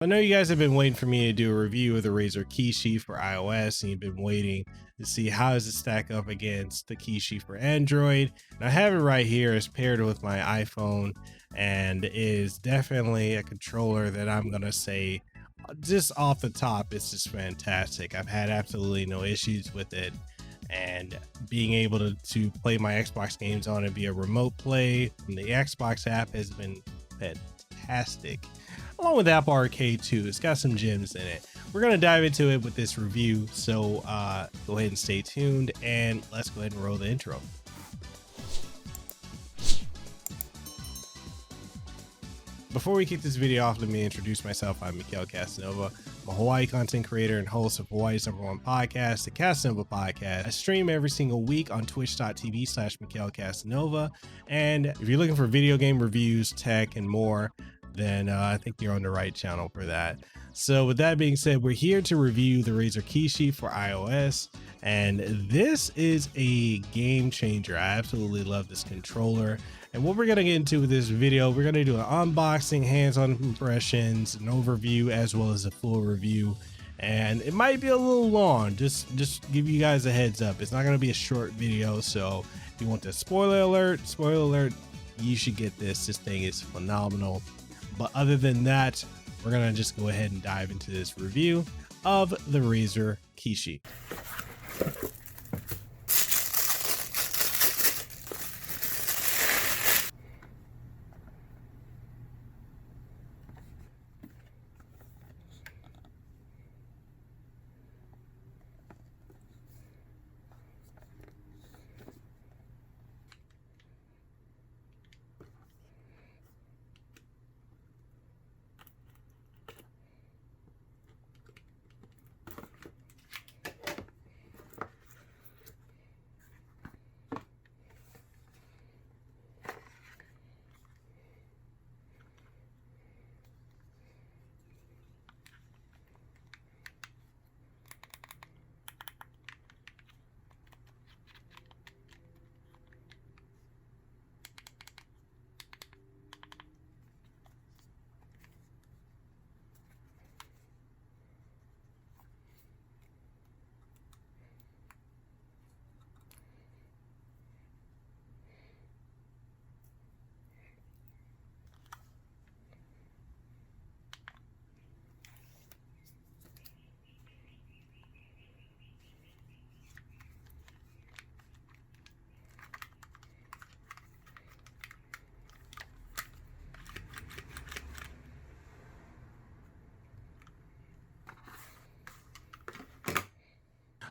I know you guys have been waiting for me to do a review of the Razer Kishi for iOS, and you've been waiting to see how does it stack up against the Kishi for Android. And I have it right here. It's paired with my iPhone and is definitely a controller that I'm gonna say just off the top, it's just fantastic. I've had absolutely no issues with it, and being able to play my Xbox games on it via remote play from the Xbox app has been fantastic, along with Apple Arcade too. It's got some gems in it. We're gonna dive into it with this review, so go ahead and stay tuned, and let's go ahead and roll the intro. Before we kick this video off, let me introduce myself. I'm Mikhail Casanova. I'm a Hawaii content creator and host of Hawaii's #1 podcast, the Casanova Podcast. I stream every single week on twitch.tv/Mikhail Casanova. And if you're looking for video game reviews, tech, and more, then I think you're on the right channel for that. So with that being said, we're here to review the Razer Kishi for iOS, and this is a game changer. I absolutely love this controller. And what we're going to get into with this video, we're going to do an unboxing, hands-on impressions, an overview, as well as a full review. And it might be a little long, just give you guys a heads up. It's not going to be a short video, so if you want the spoiler alert, you should get this. This thing is phenomenal. But other than that, we're going to just go ahead and dive into this review of the Razer Kishi.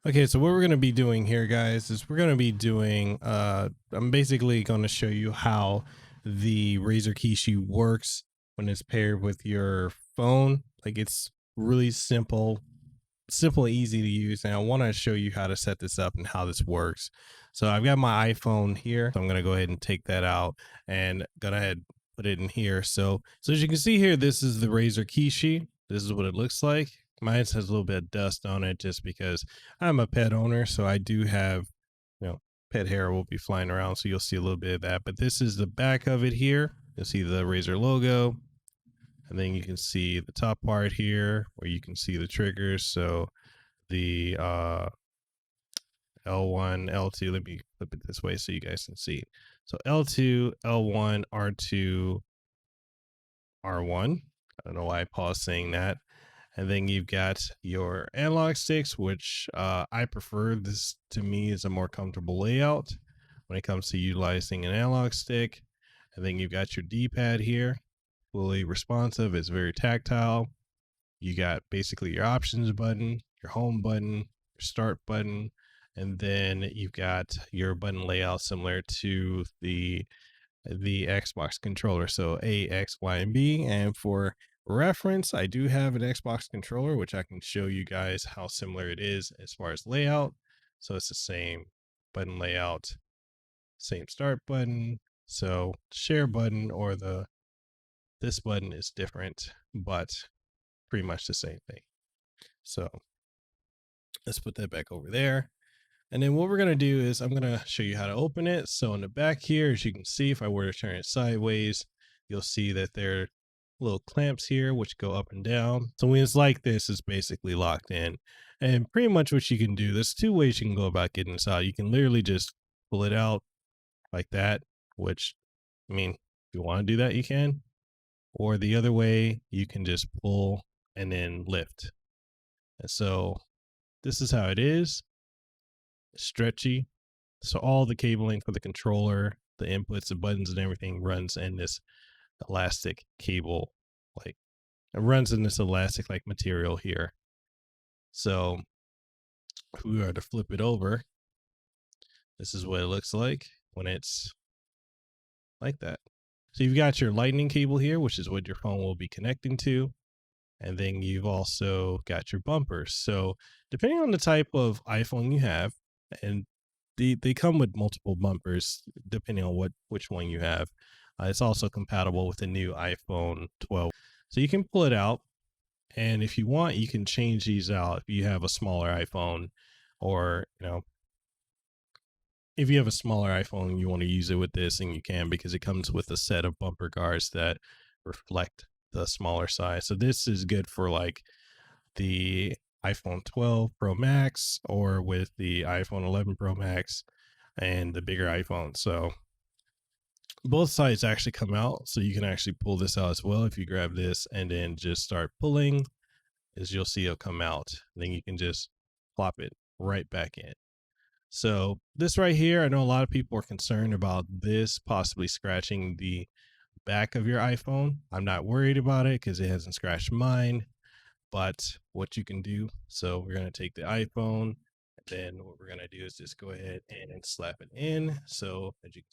Okay, so what we're going to be doing here, guys, is we're going to be doing, I'm basically going to show you how the Razer Kishi works when it's paired with your phone. Like, it's really simple, easy to use. And I want to show you how to set this up and how this works. So I've got my iPhone here. So I'm going to go ahead and take that out and go ahead and put it in here. So as you can see here, this is the Razer Kishi. This is what it looks like. Mine has a little bit of dust on it just because I'm a pet owner. So I do have, pet hair will be flying around. So you'll see a little bit of that. But this is the back of it here. You'll see the Razer logo. And then you can see the top part here where you can see the triggers. So the L1, L2, let me flip it this way so you guys can see. So L2, L1, R2, R1. I don't know why I paused saying that. And then you've got your analog sticks, which I prefer. This to me is a more comfortable layout when it comes to utilizing an analog stick. And then you've got your D-pad here, fully responsive. It's very tactile. You got basically your options button, your home button, your start button, and then you've got your button layout similar to the Xbox controller. So A, X, Y, and B. And for reference, I do have an Xbox controller, which I can show you guys how similar it is as far as layout. So it's the same button layout, same start button. So share button or this button is different, but pretty much the same thing. So let's put that back over there. And then what we're going to do is I'm going to show you how to open it. So in the back here, as you can see, if I were to turn it sideways, you'll see that there little clamps here, which go up and down. So when it's like this, it's basically locked in. And pretty much what you can do, there's two ways you can go about getting this out. You can literally just pull it out like that, which, I mean, if you want to do that, you can. Or the other way, you can just pull and then lift. And so this is how it is. It's stretchy. So all the cabling for the controller, the inputs, the buttons, and everything runs in this elastic cable. Like it runs in this elastic like material here. So if we were to flip it over, this is what it looks like when it's like that. So you've got your lightning cable here, which is what your phone will be connecting to. And then you've also got your bumpers. So depending on the type of iPhone you have, and they come with multiple bumpers depending on which one you have. It's also compatible with the new iPhone 12. So you can pull it out, and if you want, you can change these out if you have a smaller iPhone, or if you have a smaller iPhone and you want to use it with this, and you can, because it comes with a set of bumper guards that reflect the smaller size. So this is good for like the iPhone 12 Pro Max, or with the iPhone 11 Pro Max and the bigger iPhone. So both sides actually come out, so you can actually pull this out as well. If you grab this and then just start pulling, as you'll see it'll come out, then you can just plop it right back in. So this right here, I know a lot of people are concerned about this possibly scratching the back of your iPhone. I'm not worried about it because it hasn't scratched mine. But what you can do, so we're going to take the iPhone, and then what we're going to do is just go ahead and slap it in. So as you can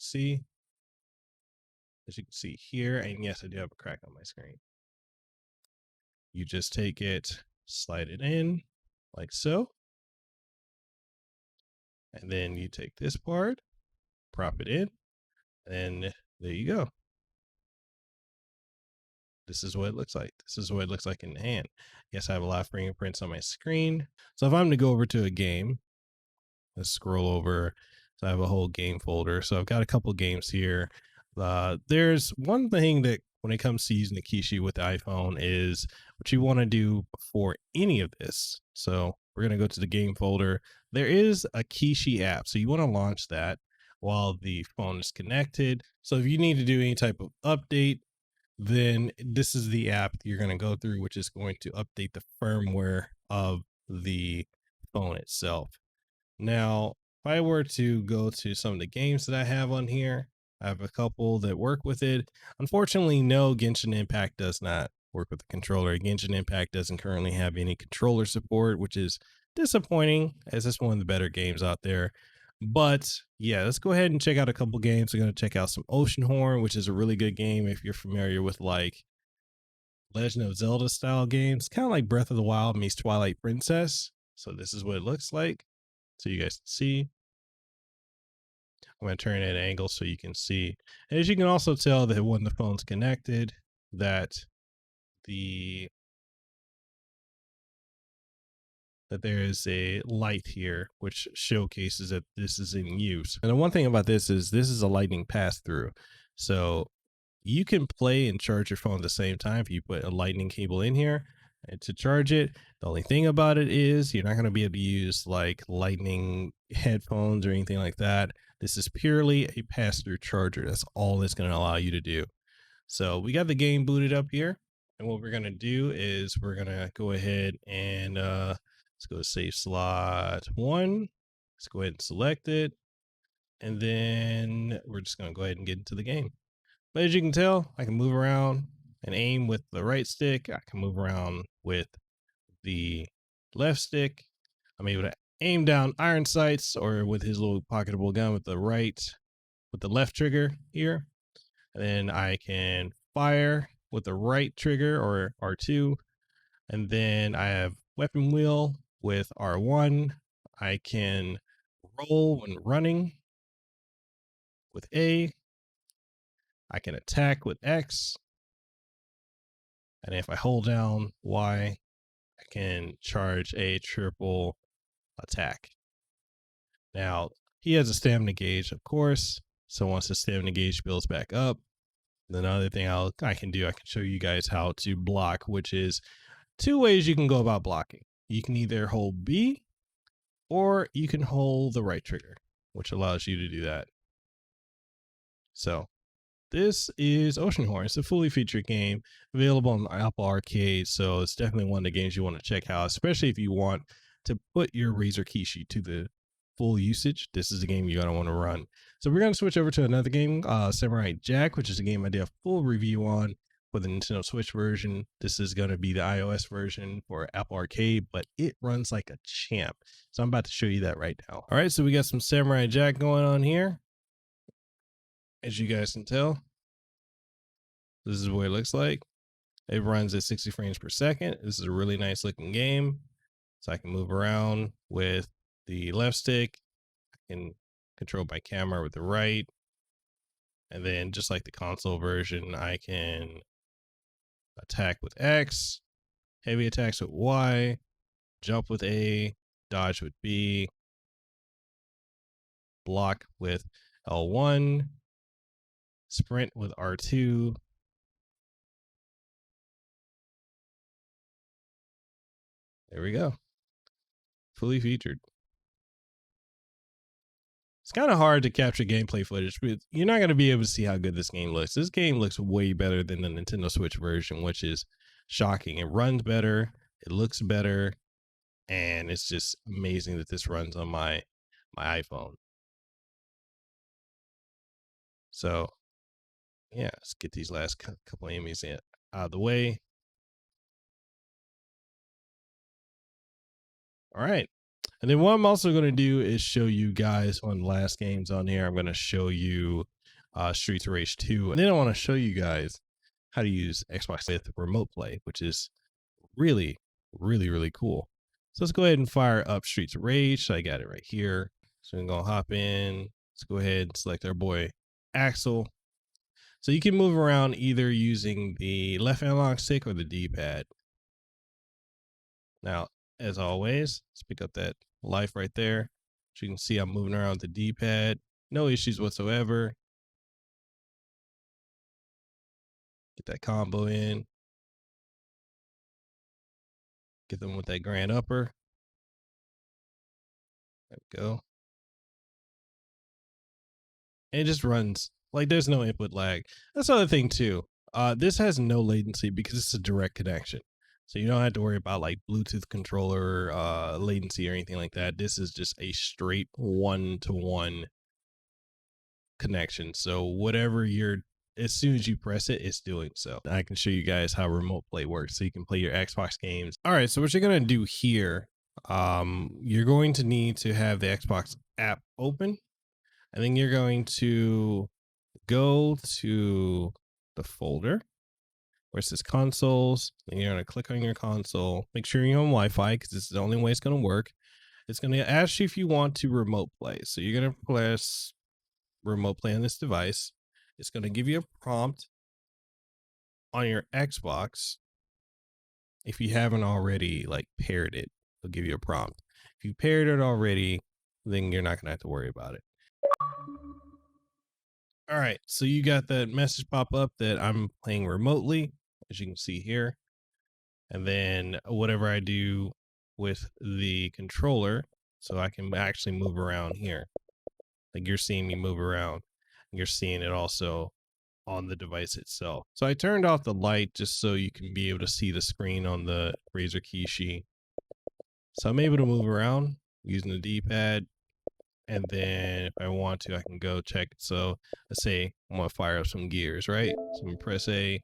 see here, and yes, I do have a crack on my screen. You just take it, slide it in like so. And then you take this part, prop it in, and there you go. This is what it looks like. This is what it looks like in the hand. Yes, I have a lot of fingerprints on my screen. So if I'm to go over to a game, let's scroll over. So I have a whole game folder. So I've got a couple games here. There's one thing that when it comes to using the Kishi with the iPhone is what you want to do before any of this. So we're going to go to the game folder. There is a Kishi app. So you want to launch that while the phone is connected. So if you need to do any type of update, then this is the app you're going to go through, which is going to update the firmware of the phone itself. Now, if I were to go to some of the games that I have on here, I have a couple that work with it. Unfortunately, no, Genshin Impact does not work with the controller. Genshin Impact doesn't currently have any controller support, which is disappointing, as it's one of the better games out there. But yeah, let's go ahead and check out a couple games. We're going to check out some Oceanhorn, which is a really good game if you're familiar with like Legend of Zelda style games, kind of like Breath of the Wild meets Twilight Princess. So this is what it looks like. So you guys can see. I'm going to turn it at an angle so you can see. And as you can also tell that when the phone's connected, that there is a light here which showcases that this is in use. And the one thing about this is a lightning pass through. So you can play and charge your phone at the same time if you put a lightning cable in here and to charge it. The only thing about it is you're not going to be able to use like lightning headphones or anything like that. This is purely a pass-through charger. That's all it's going to allow you to do. So we got the game booted up here. And what we're going to do is we're going to go ahead and let's go to save slot 1. Let's go ahead and select it. And then we're just going to go ahead and get into the game. But as you can tell, I can move around and aim with the right stick. I can move around with the left stick. I'm able to aim down iron sights or with his little pocketable gun with the left trigger here. And then I can fire with the right trigger or R2. And then I have weapon wheel with R1. I can roll when running with A. I can attack with X. And if I hold down Y, I can charge a triple attack. Now, he has a stamina gauge, of course. So once the stamina gauge builds back up, The other thing I can show you guys how to block, which is 2 ways you can go about blocking. You can either hold B or you can hold the right trigger, which allows you to do that. So this is Oceanhorn. It's a fully featured game available on Apple Arcade. So it's definitely one of the games you want to check out, especially if you want to put your Razer Kishi to the full usage. This is a game you're going to want to run. So we're going to switch over to another game, Samurai Jack, which is a game I did a full review on for the Nintendo Switch version. This is going to be the iOS version for Apple Arcade, but it runs like a champ. So I'm about to show you that right now. All right, so we got some Samurai Jack going on here. As you guys can tell, this is what it looks like. It runs at 60 frames per second. This is a really nice looking game. So I can move around with the left stick. I can control my camera with the right. And then just like the console version, I can attack with X, heavy attacks with Y, jump with A, dodge with B, block with L1, sprint with R2. There we go. Fully featured. It's kind of hard to capture gameplay footage, but you're not going to be able to see how good this game looks. This game looks way better than the Nintendo Switch version, which is shocking. It runs better, it looks better, and it's just amazing that this runs on my iPhone. So, yeah, let's get these last couple enemies out of the way. All right. And then what I'm also going to do is show you guys one of the last games on here. I'm going to show you Streets of Rage 2. And then I want to show you guys how to use Xbox with remote play, which is really, really, really cool. So let's go ahead and fire up Streets of Rage. So I got it right here. So I'm going to hop in. Let's go ahead and select our boy Axel. So you can move around either using the left analog stick or the D-pad. Now, as always, let's pick up that life right there. So you can see I'm moving around with the D-pad. No issues whatsoever. Get that combo in. Get them with that grand upper. There we go. And it just runs like there's no input lag. That's the other thing too. This has no latency because it's a direct connection. So you don't have to worry about like Bluetooth controller latency or anything like that. This is just a straight 1-to-1 connection. So whatever as soon as you press it, it's doing so. I can show you guys how remote play works so you can play your Xbox games. All right, so what you're gonna do here, you're going to need to have the Xbox app open, and then you're going to go to the folder where it says consoles, and you're going to click on your console. Make sure you're on Wi-Fi because this is the only way it's going to work. It's going to ask you if you want to remote play. So you're going to press remote play on this device. It's going to give you a prompt on your Xbox. If you haven't already like paired it, it'll give you a prompt. If you paired it already, then you're not going to have to worry about it. All right, so you got that message pop up that I'm playing remotely, as you can see here. And then whatever I do with the controller, so I can actually move around here. Like you're seeing me move around. You're seeing it also on the device itself. So I turned off the light just so you can be able to see the screen on the Razer Kishi. So I'm able to move around using the D-pad. And then if I want to, I can go check. So let's say I want to fire up some gears, right? So I'm gonna press A.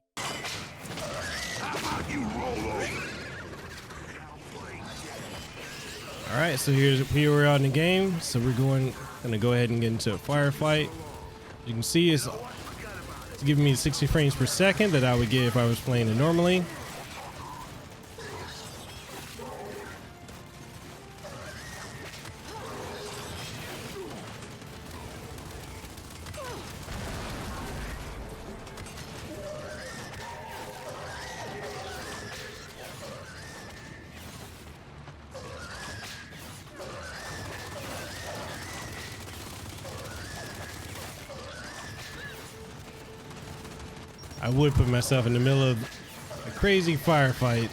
All right, so here we're out in the game. So we're gonna go ahead and get into a firefight. You can see it's giving me 60 frames per second that I would get if I was playing it normally. I would put myself in the middle of a crazy firefight.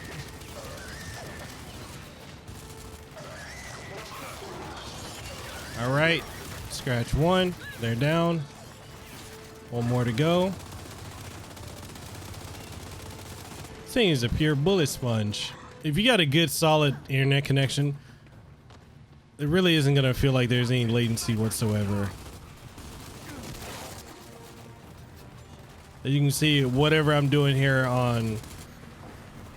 All right, scratch one. They're down. One more to go. This thing is a pure bullet sponge. If you got a good solid internet connection, it really isn't gonna feel like there's any latency whatsoever. As you can see, whatever I'm doing here on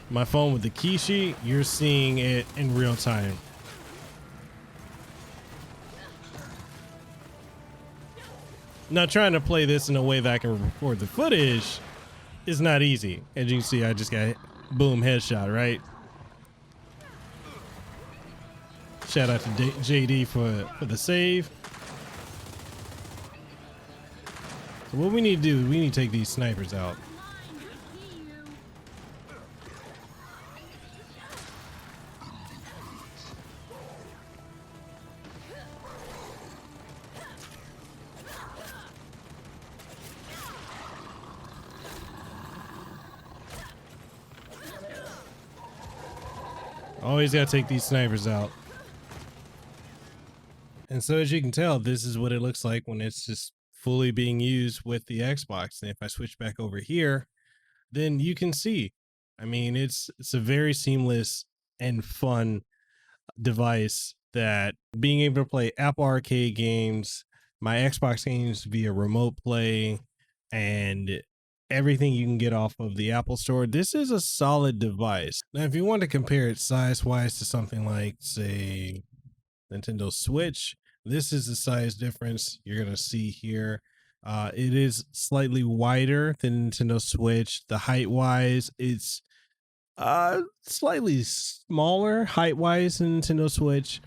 my phone with the Kishi, you're seeing it in real time. Now, trying to play this in a way that I can record the footage is not easy. As you can see, I just got boom headshot, right? Shout out to JD for the save. So what we need to do is we need to take these snipers out. Always gotta take these snipers out. And so as you can tell, this is what it looks like when it's just fully being used with the Xbox. And if I switch back over here, then you can see, I mean, it's a very seamless and fun device that being able to play Apple Arcade games, my Xbox games via remote play, and everything you can get off of the Apple Store. This is a solid device. Now, if you want to compare it size-wise to something like, say, Nintendo Switch, this is the size difference you're going to see here. It is slightly wider than Nintendo Switch. The height-wise, it's slightly smaller height-wise than Nintendo Switch.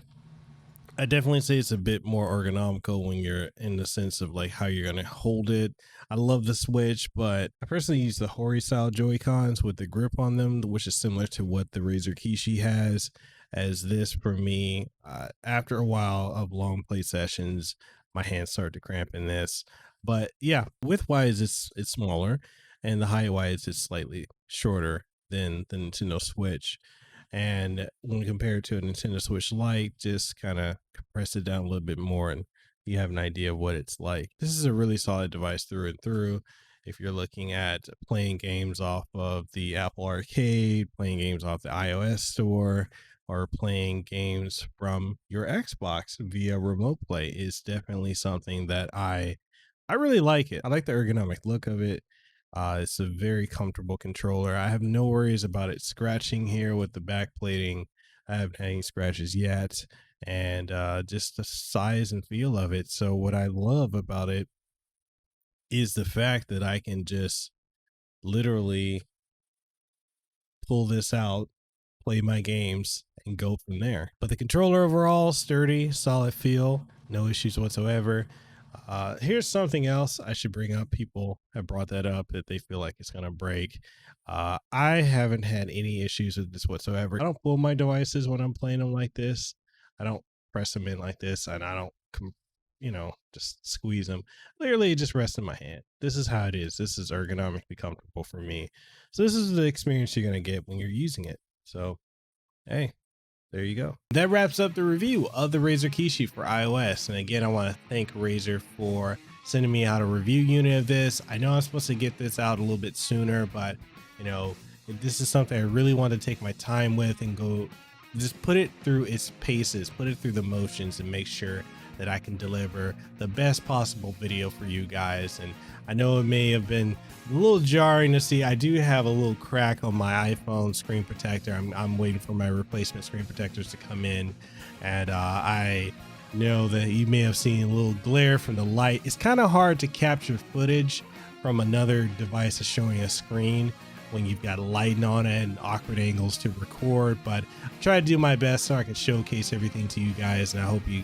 I definitely say it's a bit more ergonomical when you're in the sense of like how you're gonna hold it. I love the Switch, but I personally use the Hori style Joy-Cons with the grip on them, which is similar to what the Razer Kishi has. As this for me, after a while of long play sessions, my hands start to cramp in this. But yeah, width-wise, it's smaller, and the height-wise, it's slightly shorter than the Nintendo Switch. And when compared to a Nintendo Switch Lite, just kind of compress it down a little bit more and you have an idea of what it's like. This is a really solid device through and through. If you're looking at playing games off of the Apple Arcade, playing games off the iOS store, or playing games from your Xbox via remote play, is definitely something that I really like it. I like the ergonomic look of it. It's a very comfortable controller. I have no worries about it scratching here with the back plating. I haven't had any scratches yet, and just the size and feel of it. So what I love about it is the fact that I can just literally pull this out, play my games, and go from there. But the controller overall, sturdy, solid feel, no issues whatsoever. Here's something else I should bring up. People have brought that up, that they feel like it's gonna break. I haven't had any issues with this whatsoever. I don't pull my devices when I'm playing them like this. I don't press them in like this, and I don't just squeeze them. Literally just rest in my hand. This is how it is. This is ergonomically comfortable for me. So this is the experience you're gonna get when you're using it. So hey, there you go. That wraps up the review of the Razer Kishi for iOS. And again, I want to thank Razer for sending me out a review unit of this. I know I'm supposed to get this out a little bit sooner, but this is something I really want to take my time with and go just put it through its paces, put it through the motions, and make sure that I can deliver the best possible video for you guys. And I know it may have been a little jarring to see. I do have a little crack on my iPhone screen protector. I'm waiting for my replacement screen protectors to come in, and I know that you may have seen a little glare from the light. It's kind of hard to capture footage from another device that's showing a screen when you've got lighting on it and awkward angles to record, but I try to do my best so I can showcase everything to you guys, and I hope you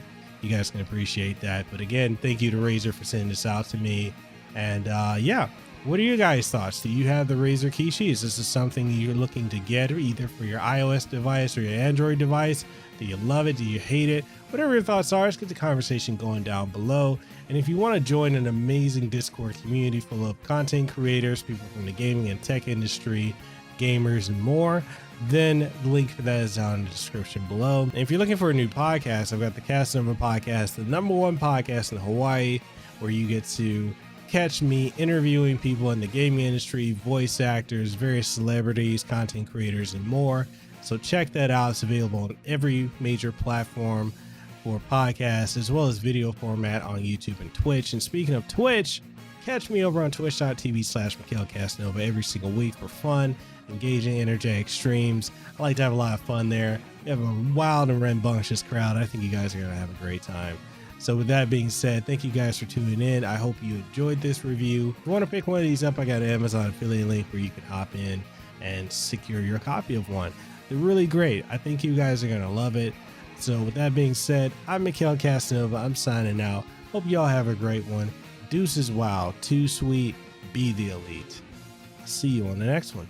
guys can appreciate that. But again, thank you to Razer for sending this out to me. And yeah, What are your guys' thoughts? Do you have the Razer Kishi? Is this something you're looking to get either for your iOS device or your Android device? Do you love it? Do you hate it? Whatever your thoughts are, let's get the conversation going down below. And if you want to join an amazing Discord community full of content creators, people from the gaming and tech industry, gamers, and more, then the link for that is down in the description below. And if you're looking for a new podcast, I've got the Casanova podcast, the #1 podcast in Hawaii, where you get to catch me interviewing people in the gaming industry, voice actors, various celebrities, content creators, and more. So check that out. It's available on every major platform for podcasts, as well as video format on YouTube and Twitch. And speaking of Twitch, catch me over on twitch.tv/MikhailCasanova every single week for fun, engaging, energetic streams. I like to have a lot of fun there. We have a wild and rambunctious crowd. I think you guys are going to have a great time. So with that being said, thank you guys for tuning in. I hope you enjoyed this review. If you want to pick one of these up, I got an Amazon affiliate link where you can hop in and secure your copy of one. They're really great. I think you guys are going to love it. So with that being said, I'm Mikhail Casanova. I'm signing out. Hope y'all have a great one. Deuces wild, too sweet, be the elite. I'll see you on the next one.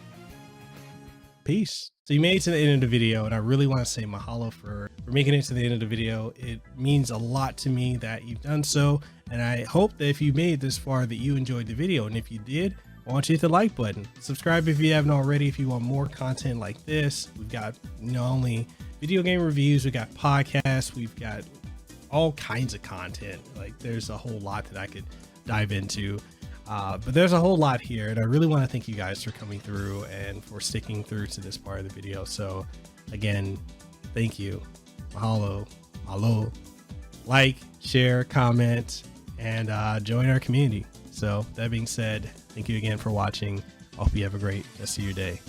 Peace. So you made it to the end of the video, and I really want to say mahalo for making it to the end of the video. It means a lot to me that you've done so, and I hope that if you made it this far that you enjoyed the video. And if you did, I want you to hit the like button. Subscribe if you haven't already if you want more content like this. We've got not only video game reviews, we got podcasts, we've got all kinds of content. Like there's a whole lot that I could dive into. But there's a whole lot here, and I really want to thank you guys for coming through and for sticking through to this part of the video. So again, thank you. Mahalo. Like, share, comment, and join our community. So that being said, thank you again for watching. I hope you have a great rest of your day.